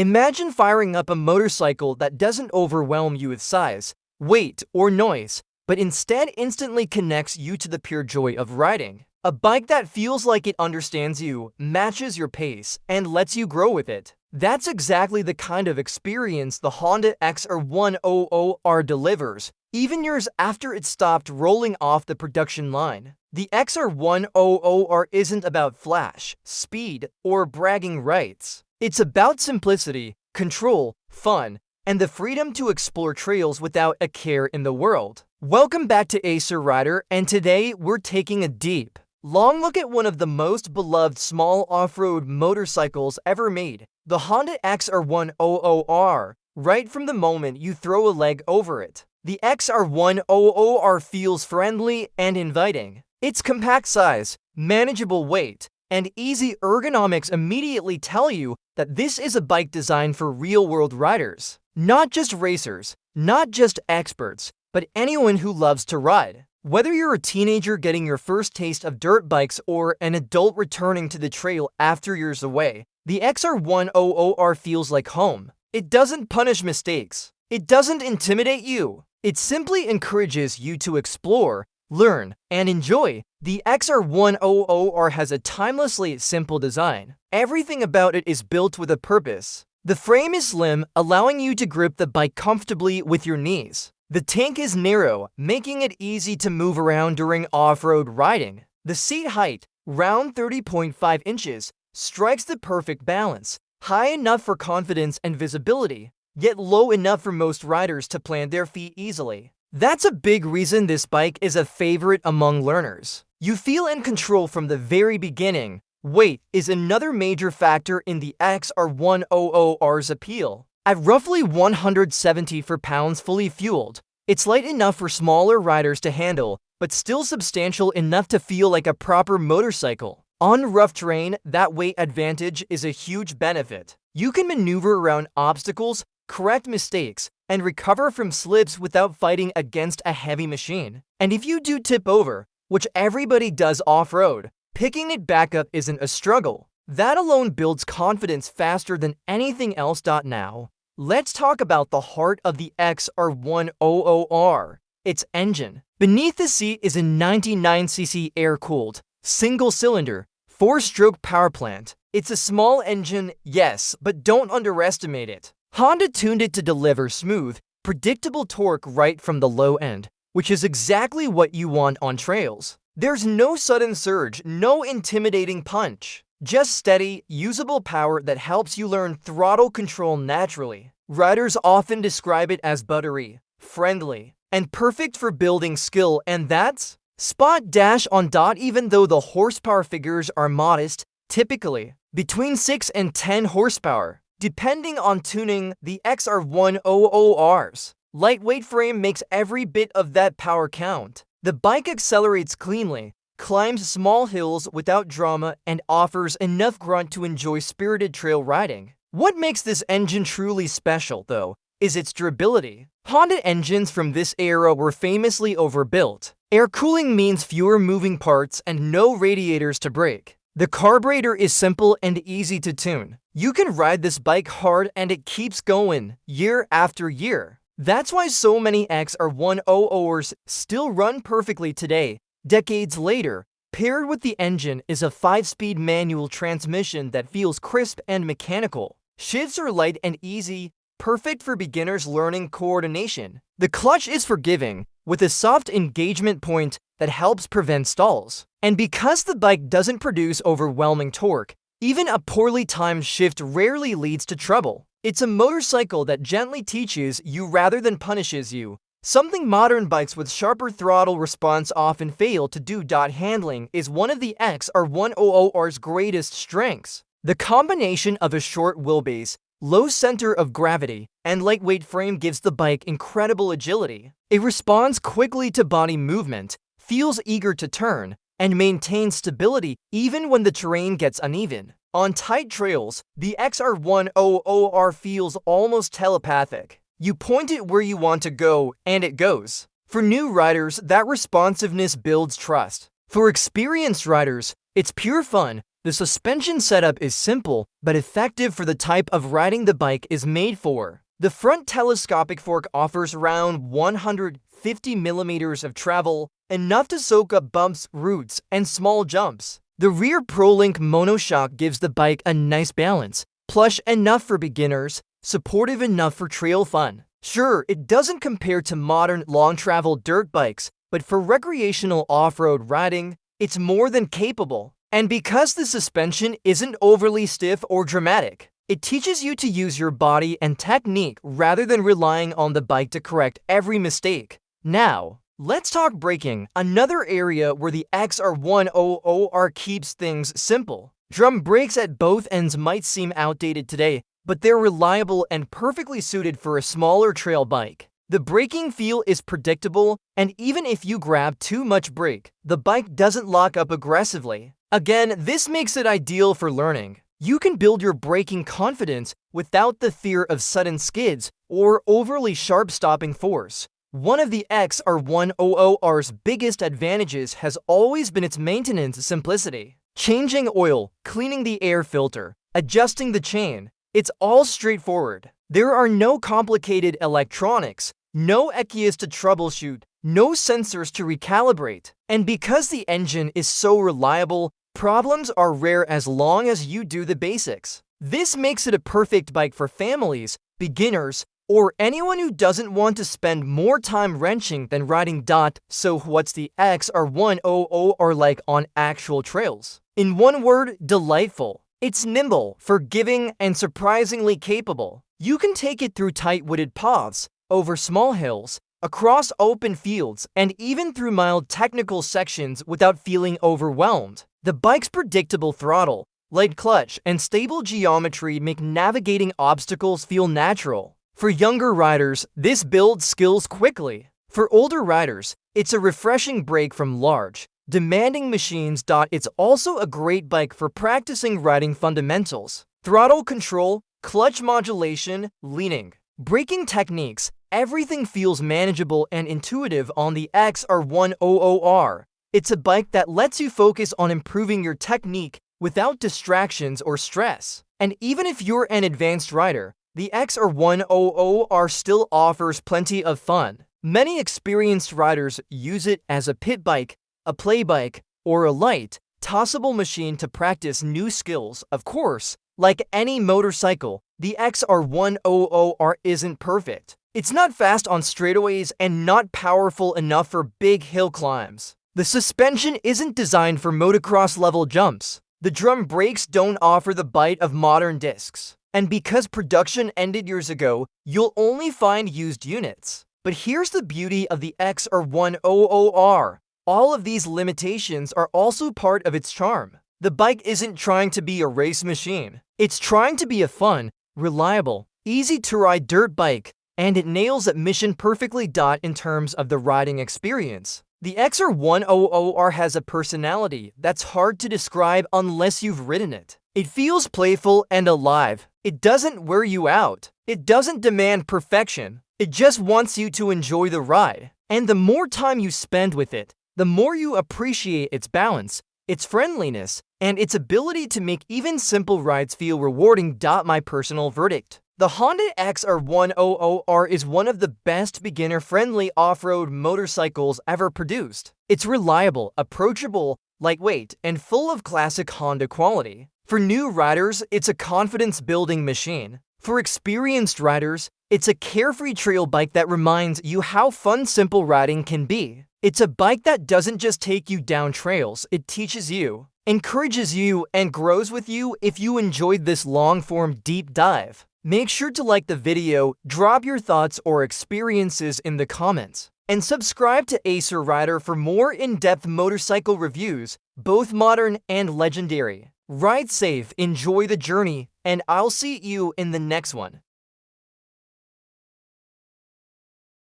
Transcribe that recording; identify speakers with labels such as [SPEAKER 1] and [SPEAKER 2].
[SPEAKER 1] Imagine firing up a motorcycle that doesn't overwhelm you with size, weight, or noise, but instead instantly connects you to the pure joy of riding. A bike that feels like it understands you, matches your pace, and lets you grow with it. That's exactly the kind of experience the Honda XR100R delivers, even years after it stopped rolling off the production line. The XR100R isn't about flash, speed, or bragging rights. It's about simplicity, control, fun, and the freedom to explore trails without a care in the world. Welcome back to Acer Rider, and today we're taking a deep, long look at one of the most beloved small off-road motorcycles ever made, the Honda XR100R. Right from the moment you throw a leg over it, the XR100R feels friendly and inviting. Its compact size, manageable weight, and easy ergonomics immediately tell you that this is a bike designed for real-world riders. Not just racers, not just experts, but anyone who loves to ride. Whether you're a teenager getting your first taste of dirt bikes or an adult returning to the trail after years away, the XR100R feels like home. It doesn't punish mistakes. It doesn't intimidate you. It simply encourages you to explore, learn, and enjoy. The XR100R has a timelessly simple design. Everything about it is built with a purpose. The frame is slim, allowing you to grip the bike comfortably with your knees. The tank is narrow, making it easy to move around during off-road riding. The seat height, round 30.5 inches, strikes the perfect balance, high enough for confidence and visibility, yet low enough for most riders to plant their feet easily. That's a big reason this bike is a favorite among learners. You feel in control from the very beginning. Weight is another major factor in the XR100R's appeal. At roughly 174 pounds fully fueled, it's light enough for smaller riders to handle, but still substantial enough to feel like a proper motorcycle. On rough terrain, that weight advantage is a huge benefit. You can maneuver around obstacles, correct mistakes, and recover from slips without fighting against a heavy machine. And if you do tip over, which everybody does off-road, picking it back up isn't a struggle. That alone builds confidence faster than anything else. Now, let's talk about the heart of the XR100R, its engine. Beneath the seat is a 99cc air-cooled, single-cylinder, 4-stroke power plant. It's a small engine, yes, but don't underestimate it. Honda tuned it to deliver smooth, predictable torque right from the low end, which is exactly what you want on trails. There's no sudden surge, no intimidating punch. Just steady, usable power that helps you learn throttle control naturally. Riders often describe it as buttery, friendly, and perfect for building skill, and that's spot on. Even though the horsepower figures are modest, typically between 6 and 10 horsepower, depending on tuning. The XR100R's lightweight frame makes every bit of that power count. The bike accelerates cleanly, climbs small hills without drama, and offers enough grunt to enjoy spirited trail riding. What makes this engine truly special, though, is its durability. Honda engines from this era were famously overbuilt. Air cooling means fewer moving parts and no radiators to break. The carburetor is simple and easy to tune. You can ride this bike hard and it keeps going, year after year. That's why so many XR100Rs still run perfectly today. Decades later, paired with the engine is a 5-speed manual transmission that feels crisp and mechanical. Shifts are light and easy, perfect for beginners learning coordination. The clutch is forgiving, with a soft engagement point that helps prevent stalls. And because the bike doesn't produce overwhelming torque, even a poorly timed shift rarely leads to trouble. It's a motorcycle that gently teaches you rather than punishes you, something modern bikes with sharper throttle response often fail to do. Handling is one of the XR100R's greatest strengths. The combination of a short wheelbase, low center of gravity, and lightweight frame gives the bike incredible agility. It responds quickly to body movement, feels eager to turn, and maintains stability even when the terrain gets uneven. On tight trails, the XR100R feels almost telepathic. You point it where you want to go, and it goes. For new riders, that responsiveness builds trust. For experienced riders, it's pure fun, The suspension setup is simple, but effective for the type of riding the bike is made for. The front telescopic fork offers around 150 millimeters of travel, enough to soak up bumps, roots, and small jumps. The rear ProLink monoshock gives the bike a nice balance, plush enough for beginners, supportive enough for trail fun. Sure, it doesn't compare to modern long-travel dirt bikes, but for recreational off-road riding, it's more than capable. And because the suspension isn't overly stiff or dramatic, it teaches you to use your body and technique rather than relying on the bike to correct every mistake. Now, let's talk braking, another area where the XR100R keeps things simple. Drum brakes at both ends might seem outdated today, but they're reliable and perfectly suited for a smaller trail bike. The braking feel is predictable, and even if you grab too much brake, the bike doesn't lock up aggressively. Again, this makes it ideal for learning. You can build your braking confidence without the fear of sudden skids or overly sharp stopping force. One of the XR100R's biggest advantages has always been its maintenance simplicity. Changing oil, cleaning the air filter, adjusting the chain, it's all straightforward. There are no complicated electronics, no ECUs to troubleshoot, no sensors to recalibrate. And because the engine is so reliable, problems are rare as long as you do the basics. This makes it a perfect bike for families, beginners, or anyone who doesn't want to spend more time wrenching than riding. So what's the XR100R like on actual trails? In one word, delightful. It's nimble, forgiving, and surprisingly capable. You can take it through tight wooded paths, over small hills, across open fields, and even through mild technical sections without feeling overwhelmed. The bike's predictable throttle, light clutch, and stable geometry make navigating obstacles feel natural. For younger riders, this builds skills quickly. For older riders, it's a refreshing break from large, demanding machines. It's also a great bike for practicing riding fundamentals. Throttle control, clutch modulation, leaning, braking techniques, everything feels manageable and intuitive on the XR100R. It's a bike that lets you focus on improving your technique without distractions or stress. And even if you're an advanced rider, the XR100R still offers plenty of fun. Many experienced riders use it as a pit bike, a play bike, or a light, tossable machine to practice new skills. Of course, like any motorcycle, the XR100R isn't perfect. It's not fast on straightaways and not powerful enough for big hill climbs. The suspension isn't designed for motocross-level jumps. The drum brakes don't offer the bite of modern discs. And because production ended years ago, you'll only find used units. But here's the beauty of the XR100R. All of these limitations are also part of its charm. The bike isn't trying to be a race machine. It's trying to be a fun, reliable, easy-to-ride dirt bike, and it nails that mission perfectly. In terms of the riding experience, the XR100R has a personality that's hard to describe unless you've ridden it. It feels playful and alive. It doesn't wear you out. It doesn't demand perfection. It just wants you to enjoy the ride. And the more time you spend with it, the more you appreciate its balance, its friendliness, and its ability to make even simple rides feel rewarding. My personal verdict: the Honda XR100R is one of the best beginner-friendly off-road motorcycles ever produced. It's reliable, approachable, lightweight, and full of classic Honda quality. For new riders, it's a confidence-building machine. For experienced riders, it's a carefree trail bike that reminds you how fun simple riding can be. It's a bike that doesn't just take you down trails, it teaches you, encourages you, and grows with you. If you enjoyed this long-form deep dive, make sure to like the video, drop your thoughts or experiences in the comments, and subscribe to Acer Rider for more in-depth motorcycle reviews, both modern and legendary. Ride safe, enjoy the journey, and I'll see you in the next one.